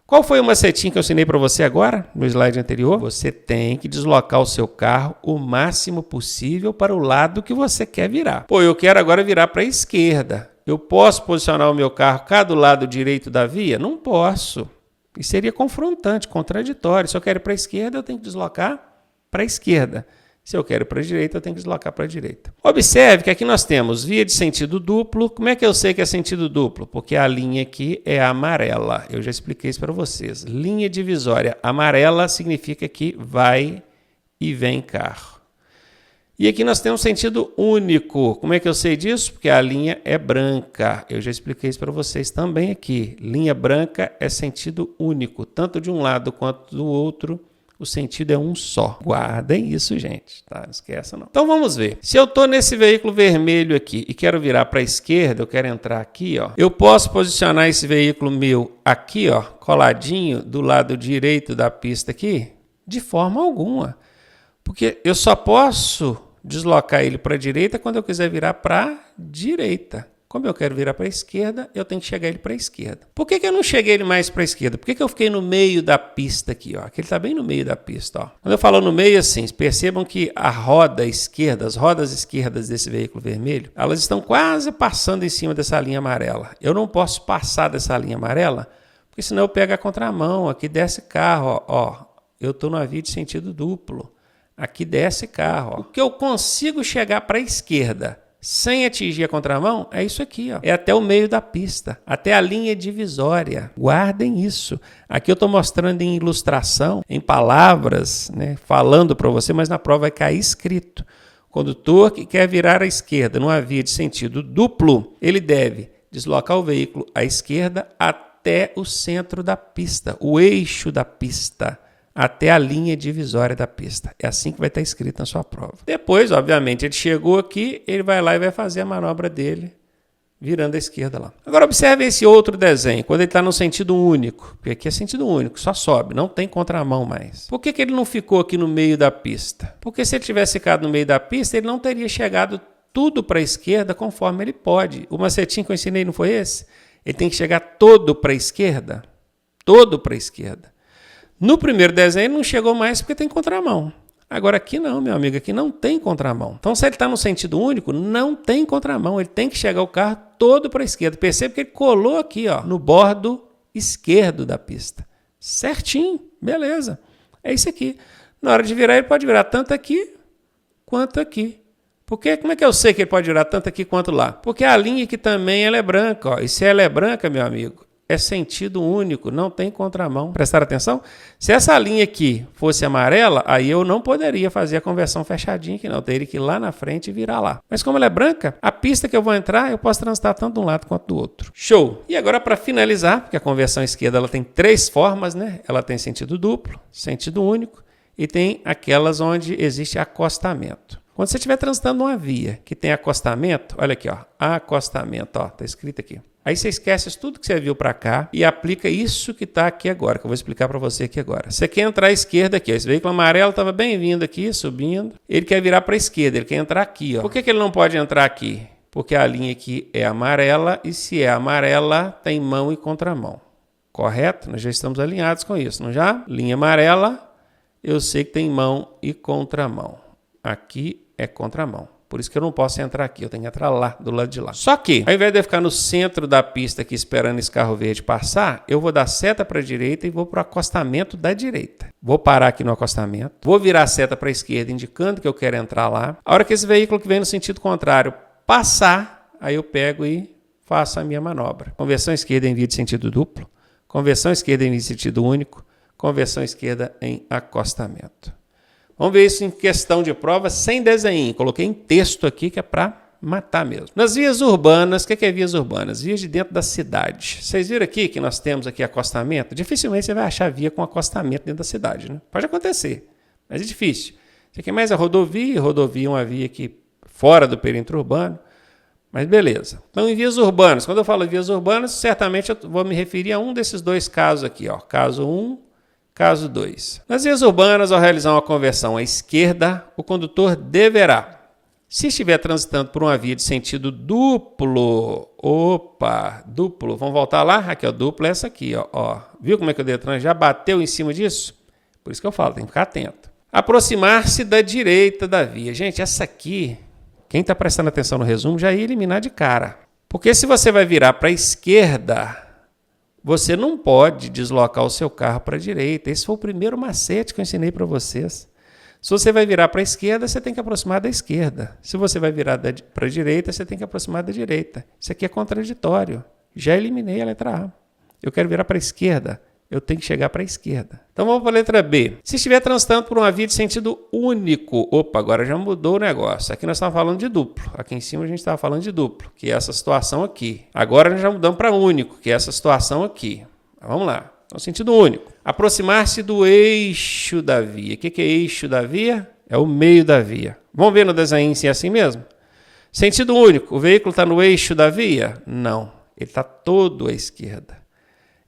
Qual foi o macetinho que eu ensinei para você agora, no slide anterior? Você tem que deslocar o seu carro o máximo possível para o lado que você quer virar. Pô, eu quero agora virar para a esquerda. Eu posso posicionar o meu carro cá do lado direito da via? Não posso. Isso seria confrontante, contraditório. Se eu quero ir para a esquerda, eu tenho que deslocar para a esquerda. Se eu quero ir para a direita, eu tenho que deslocar para a direita. Observe que aqui nós temos via de sentido duplo. Como é que eu sei que é sentido duplo? Porque a linha aqui é amarela. Eu já expliquei isso para vocês. Linha divisória amarela significa que vai e vem carro. E aqui nós temos sentido único. Como é que eu sei disso? Porque a linha é branca. Eu já expliquei isso para vocês também aqui. Linha branca é sentido único. Tanto de um lado quanto do outro. O sentido é um só. Guardem isso, gente. Tá? Não esqueça, não. Então, vamos ver. Se eu estou nesse veículo vermelho aqui e quero virar para a esquerda, eu quero entrar aqui, ó. Eu posso posicionar esse veículo meu aqui, ó, coladinho do lado direito da pista aqui? De forma alguma. Porque eu só posso deslocar ele para a direita quando eu quiser virar para a direita. Como eu quero virar para a esquerda, eu tenho que chegar ele para a esquerda. Por que eu não cheguei ele mais para a esquerda? Por que eu fiquei no meio da pista aqui? Ó? Aqui ele está bem no meio da pista. Ó. Quando eu falo no meio, assim, percebam que a roda esquerda, as rodas esquerdas desse veículo vermelho, elas estão quase passando em cima dessa linha amarela. Eu não posso passar dessa linha amarela, porque senão eu pego a contramão. Aqui desce carro. Ó. Eu estou numa via de sentido duplo. Aqui desce carro. Ó. O que eu consigo chegar para a esquerda sem atingir a contramão, é isso aqui, ó. É até o meio da pista, até a linha divisória. Guardem isso. Aqui eu estou mostrando em ilustração, em palavras, né, falando para você, mas na prova vai cair escrito. O condutor que quer virar à esquerda numa via de sentido duplo, ele deve deslocar o veículo à esquerda até o centro da pista, o eixo da pista, até a linha divisória da pista. É assim que vai estar escrito na sua prova. Depois, obviamente, ele chegou aqui, ele vai lá e vai fazer a manobra dele, virando à esquerda lá. Agora, observe esse outro desenho, quando ele está no sentido único. Porque aqui é sentido único, só sobe, não tem contramão mais. Por que ele não ficou aqui no meio da pista? Porque se ele tivesse ficado no meio da pista, ele não teria chegado tudo para a esquerda conforme ele pode. O macetinho que eu ensinei não foi esse? Ele tem que chegar todo para a esquerda. Todo para a esquerda. No primeiro desenho ele não chegou mais porque tem contramão. Agora aqui não, meu amigo, aqui não tem contramão. Então se ele está no sentido único, não tem contramão. Ele tem que chegar o carro todo para a esquerda. Percebe que ele colou aqui, ó, no bordo esquerdo da pista. Certinho, beleza. É isso aqui. Na hora de virar, ele pode virar tanto aqui quanto aqui. Porque como é que eu sei que ele pode virar tanto aqui quanto lá? Porque a linha aqui também ela é branca, ó. E se ela é branca, meu amigo, é sentido único, não tem contramão. Prestaram atenção? Se essa linha aqui fosse amarela, aí eu não poderia fazer a conversão fechadinha aqui não. Eu teria que ir lá na frente e virar lá. Mas como ela é branca, a pista que eu vou entrar, eu posso transitar tanto de um lado quanto do outro. Show! E agora para finalizar, porque a conversão esquerda ela tem três formas, né? Ela tem sentido duplo, sentido único e tem aquelas onde existe acostamento. Quando você estiver transitando numa via que tem acostamento, olha aqui, ó, acostamento, ó, tá escrito aqui. Aí você esquece tudo que você viu para cá e aplica isso que está aqui agora, que eu vou explicar para você aqui agora. Você quer entrar à esquerda aqui, ó. Esse veículo amarelo estava bem vindo aqui, subindo. Ele quer virar para a esquerda, ele quer entrar aqui, ó. Por que ele não pode entrar aqui? Porque a linha aqui é amarela e se é amarela, tem mão e contramão. Correto? Nós já estamos alinhados com isso, não já? Linha amarela, eu sei que tem mão e contramão. Aqui é contramão. Por isso que eu não posso entrar aqui, eu tenho que entrar lá, do lado de lá. Só que, ao invés de eu ficar no centro da pista aqui esperando esse carro verde passar, eu vou dar seta para a direita e vou para o acostamento da direita. Vou parar aqui no acostamento, vou virar a seta para a esquerda, indicando que eu quero entrar lá. A hora que esse veículo que vem no sentido contrário passar, aí eu pego e faço a minha manobra. Conversão esquerda em via de sentido duplo, conversão esquerda em via de sentido único, conversão esquerda em acostamento. Vamos ver isso em questão de prova sem desenho. Coloquei em texto aqui que é para matar mesmo. Nas vias urbanas, o que é vias urbanas? Vias de dentro da cidade. Vocês viram aqui que nós temos aqui acostamento? Dificilmente você vai achar via com acostamento dentro da cidade, né? Pode acontecer, mas é difícil. Isso aqui é mais a rodovia é uma via aqui fora do perímetro urbano, mas beleza. Então, em vias urbanas, quando eu falo vias urbanas, certamente eu vou me referir a um desses dois casos aqui, ó. Caso 1, caso 2. Nas vias urbanas, ao realizar uma conversão à esquerda, o condutor deverá, se estiver transitando por uma via de sentido duplo, duplo, vamos voltar lá? Aqui, ó, duplo é essa aqui, ó. Viu como é que o Detran já bateu em cima disso? Por isso que eu falo, tem que ficar atento. Aproximar-se da direita da via. Gente, essa aqui, quem está prestando atenção no resumo já ia eliminar de cara. Porque se você vai virar para a esquerda, você não pode deslocar o seu carro para a direita. Esse foi o primeiro macete que eu ensinei para vocês. Se você vai virar para a esquerda, você tem que aproximar da esquerda. Se você vai virar para a direita, você tem que aproximar da direita. Isso aqui é contraditório. Já eliminei a letra A. Eu quero virar para a esquerda. Eu tenho que chegar para a esquerda. Então vamos para a letra B. Se estiver transitando por uma via de sentido único, agora já mudou o negócio. Aqui nós estávamos falando de duplo. Aqui em cima a gente estava falando de duplo, que é essa situação aqui. Agora nós já mudamos para único, que é essa situação aqui. Vamos lá. Então, sentido único. Aproximar-se do eixo da via. O que é eixo da via? É o meio da via. Vamos ver no desenho se é assim mesmo? Sentido único. O veículo está no eixo da via? Não. Ele está todo à esquerda.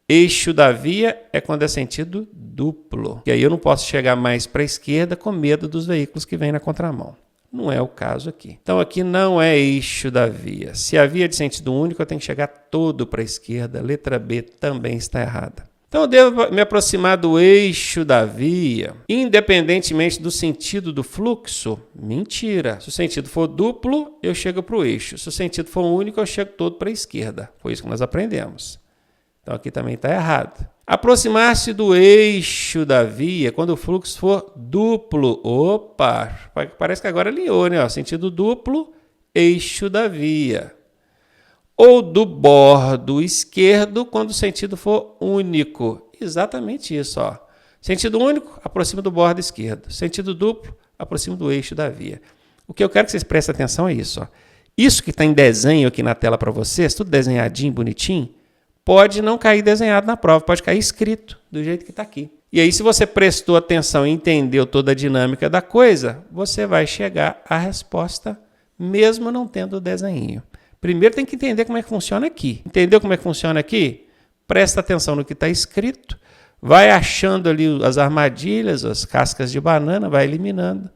Eixo da via é quando é sentido duplo. E aí eu não posso chegar mais para a esquerda com medo dos veículos que vêm na contramão. Não é o caso aqui. Então aqui não é eixo da via. Se a via é de sentido único, eu tenho que chegar todo para a esquerda. Letra B também está errada. Então eu devo me aproximar do eixo da via, independentemente do sentido do fluxo? Mentira. Se o sentido for duplo, eu chego para o eixo. Se o sentido for único, eu chego todo para a esquerda. Foi isso que nós aprendemos. Então aqui também está errado. Aproximar-se do eixo da via quando o fluxo for duplo. Parece que agora alinhou, né? Sentido duplo, eixo da via. Ou do bordo esquerdo quando o sentido for único. Exatamente isso, ó. Sentido único, aproxima do bordo esquerdo. Sentido duplo, aproxima do eixo da via. O que eu quero que vocês prestem atenção é isso, ó. Isso que está em desenho aqui na tela para vocês, tudo desenhadinho, bonitinho, pode não cair desenhado na prova, pode cair escrito do jeito que está aqui. E aí, se você prestou atenção e entendeu toda a dinâmica da coisa, você vai chegar à resposta, mesmo não tendo o desenho. Primeiro tem que entender como é que funciona aqui. Entendeu como é que funciona aqui? Presta atenção no que está escrito, vai achando ali as armadilhas, as cascas de banana, vai eliminando,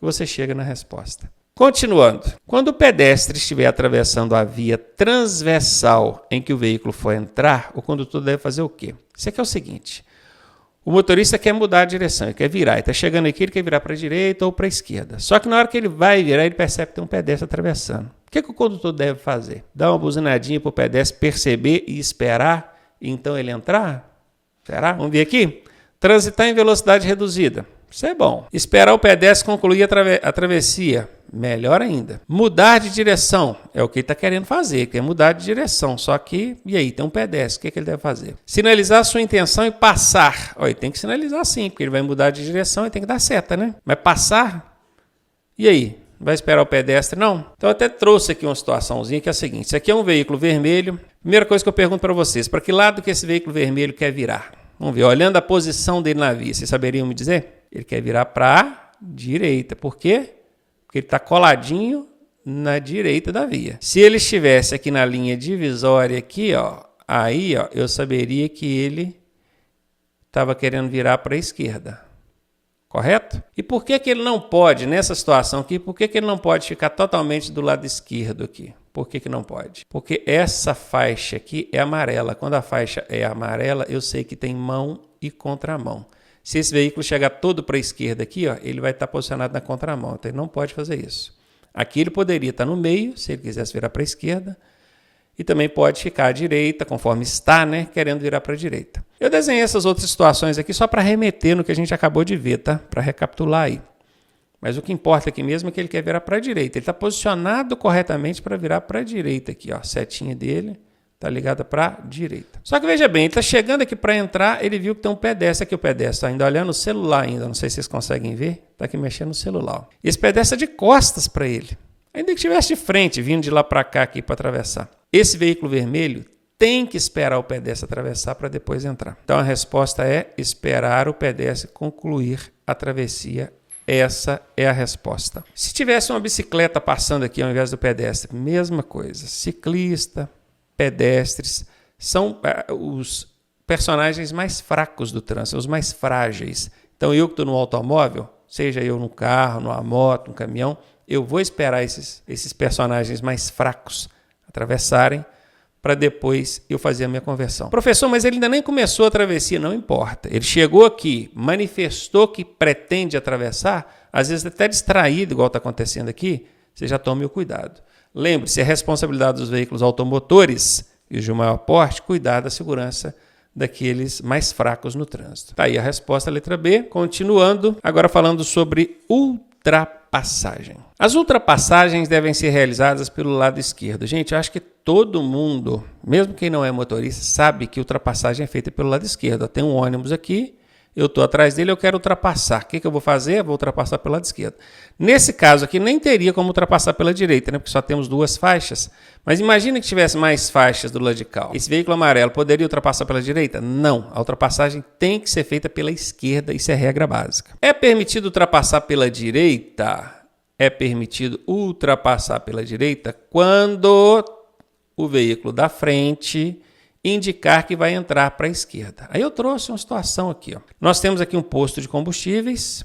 e você chega na resposta. Continuando, quando o pedestre estiver atravessando a via transversal em que o veículo for entrar, o condutor deve fazer o quê? Isso aqui é o seguinte, o motorista quer mudar a direção, ele quer virar, ele está chegando aqui, ele quer virar para a direita ou para a esquerda. Só que na hora que ele vai virar, ele percebe que tem um pedestre atravessando. O que o condutor deve fazer? Dar uma buzinadinha para o pedestre perceber e esperar, e então ele entrar? Será? Vamos ver aqui? Transitar em velocidade reduzida. Isso é bom. Esperar o pedestre concluir a travessia. Melhor ainda. Mudar de direção. É o que ele está querendo fazer. Quer mudar de direção. Só que, e aí, tem um pedestre. O que ele deve fazer? Sinalizar sua intenção e passar. Ele tem que sinalizar sim, porque ele vai mudar de direção e tem que dar seta, né? Mas passar? E aí? Vai esperar o pedestre? Não? Então eu até trouxe aqui uma situaçãozinha que é a seguinte. Isso aqui é um veículo vermelho. Primeira coisa que eu pergunto para vocês. Para que lado que esse veículo vermelho quer virar? Vamos ver. Olhando a posição dele na via. Vocês saberiam me dizer? Ele quer virar para a direita. Por quê? Porque ele está coladinho na direita da via. Se ele estivesse aqui na linha divisória aqui, ó, aí ó, eu saberia que ele estava querendo virar para a esquerda. Correto? E por que ele não pode, nessa situação aqui, por que ele não pode ficar totalmente do lado esquerdo aqui? Por que não pode? Porque essa faixa aqui é amarela. Quando a faixa é amarela, eu sei que tem mão e contramão. Se esse veículo chegar todo para a esquerda aqui, ó, ele vai estar posicionado na contramão. Então ele não pode fazer isso. Aqui ele poderia estar no meio, se ele quisesse virar para a esquerda. E também pode ficar à direita, conforme está, né, querendo virar para a direita. Eu desenhei essas outras situações aqui só para remeter no que a gente acabou de ver, tá? Para recapitular aí. Mas o que importa aqui mesmo é que ele quer virar para a direita. Ele está posicionado corretamente para virar para a direita aqui, ó. A setinha dele está ligada para a direita. Só que veja bem, ele está chegando aqui para entrar, ele viu que tem um pedestre aqui. O pedestre está ainda olhando o celular ainda, não sei se vocês conseguem ver. Está aqui mexendo no celular. E esse pedestre está de costas para ele. Ainda que estivesse de frente, vindo de lá para cá aqui para atravessar. Esse veículo vermelho tem que esperar o pedestre atravessar para depois entrar. Então a resposta é esperar o pedestre concluir a travessia. Essa é a resposta. Se tivesse uma bicicleta passando aqui ao invés do pedestre, mesma coisa. Ciclista, pedestres, são os personagens mais fracos do trânsito, os mais frágeis. Então eu que estou no automóvel, seja eu no carro, numa moto, no caminhão, eu vou esperar esses personagens mais fracos atravessarem para depois eu fazer a minha conversão. Professor, mas ele ainda nem começou a travessia, não importa. Ele chegou aqui, manifestou que pretende atravessar, às vezes até distraído, igual está acontecendo aqui, você já tome o cuidado. Lembre-se, é responsabilidade dos veículos automotores e os de maior porte, cuidar da segurança daqueles mais fracos no trânsito. Tá aí a resposta, letra B. Continuando, agora falando sobre ultrapassagem. As ultrapassagens devem ser realizadas pelo lado esquerdo. Gente, eu acho que todo mundo, mesmo quem não é motorista, sabe que ultrapassagem é feita pelo lado esquerdo. Tem um ônibus aqui, eu estou atrás dele, eu quero ultrapassar. O que eu vou fazer? Eu vou ultrapassar pelo lado esquerdo. Nesse caso aqui, nem teria como ultrapassar pela direita, né? Porque só temos duas faixas. Mas imagina que tivesse mais faixas do lado de cá. Esse veículo amarelo poderia ultrapassar pela direita? Não. A ultrapassagem tem que ser feita pela esquerda. Isso é regra básica. É permitido ultrapassar pela direita? É permitido ultrapassar pela direita quando o veículo da frente indicar que vai entrar para a esquerda. Aí eu trouxe uma situação aqui. Ó. Nós temos aqui um posto de combustíveis.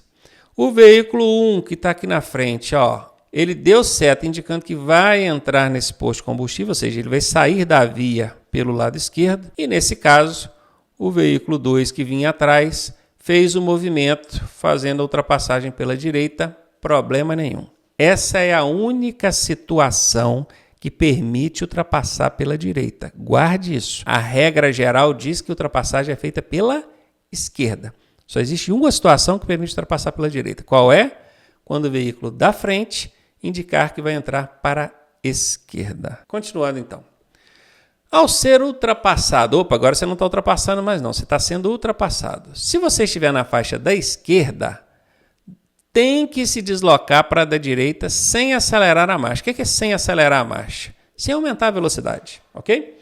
O veículo 1 que está aqui na frente, ó, ele deu seta indicando que vai entrar nesse posto de combustível, ou seja, ele vai sair da via pelo lado esquerdo. E nesse caso, o veículo 2 que vinha atrás fez o movimento fazendo a ultrapassagem pela direita, problema nenhum. Essa é a única situação que permite ultrapassar pela direita. Guarde isso. A regra geral diz que a ultrapassagem é feita pela esquerda. Só existe uma situação que permite ultrapassar pela direita. Qual é? Quando o veículo da frente indicar que vai entrar para a esquerda. Continuando então. Ao ser ultrapassado, agora você não está ultrapassando mais não, você está sendo ultrapassado. Se você estiver na faixa da esquerda, tem que se deslocar para a da direita sem acelerar a marcha. O que é sem acelerar a marcha? Sem aumentar a velocidade, ok?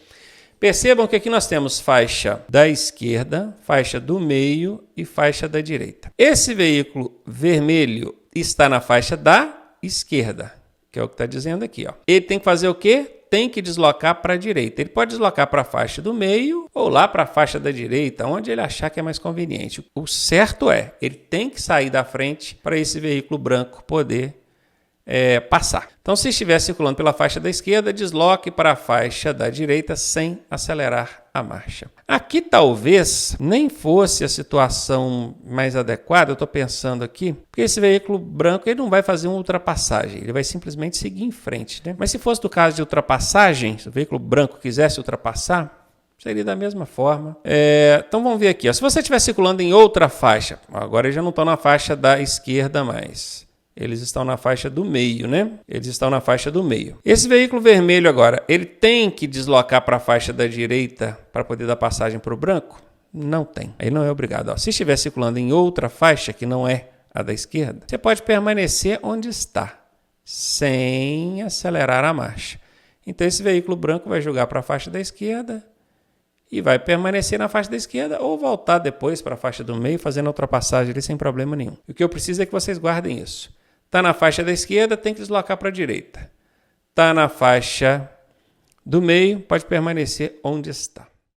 Percebam que aqui nós temos faixa da esquerda, faixa do meio e faixa da direita. Esse veículo vermelho está na faixa da esquerda, que é o que está dizendo aqui. Ó. Ele tem que fazer o quê? Tem que deslocar para a direita. Ele pode deslocar para a faixa do meio ou lá para a faixa da direita, onde ele achar que é mais conveniente. O certo é, ele tem que sair da frente para esse veículo branco poder passar. Então, se estiver circulando pela faixa da esquerda, desloque para a faixa da direita sem acelerar a marcha. Aqui talvez nem fosse a situação mais adequada, eu estou pensando aqui, porque esse veículo branco ele não vai fazer uma ultrapassagem, ele vai simplesmente seguir em frente, né? Mas se fosse do caso de ultrapassagem, se o veículo branco quisesse ultrapassar, seria da mesma forma. Então vamos ver aqui. Ó. Se você estiver circulando em outra faixa, agora eles já não estão na faixa da esquerda mais. Eles estão na faixa do meio, né? Eles estão na faixa do meio. Esse veículo vermelho agora, ele tem que deslocar para a faixa da direita para poder dar passagem para o branco? Não tem. Ele não é obrigado. Ó, se estiver circulando em outra faixa que não é a da esquerda, você pode permanecer onde está, sem acelerar a marcha. Então esse veículo branco vai jogar para a faixa da esquerda e vai permanecer na faixa da esquerda ou voltar depois para a faixa do meio, fazendo a ultrapassagem ali sem problema nenhum. O que eu preciso é que vocês guardem isso. Está na faixa da esquerda, tem que deslocar para a direita. Está na faixa do meio, pode permanecer onde está.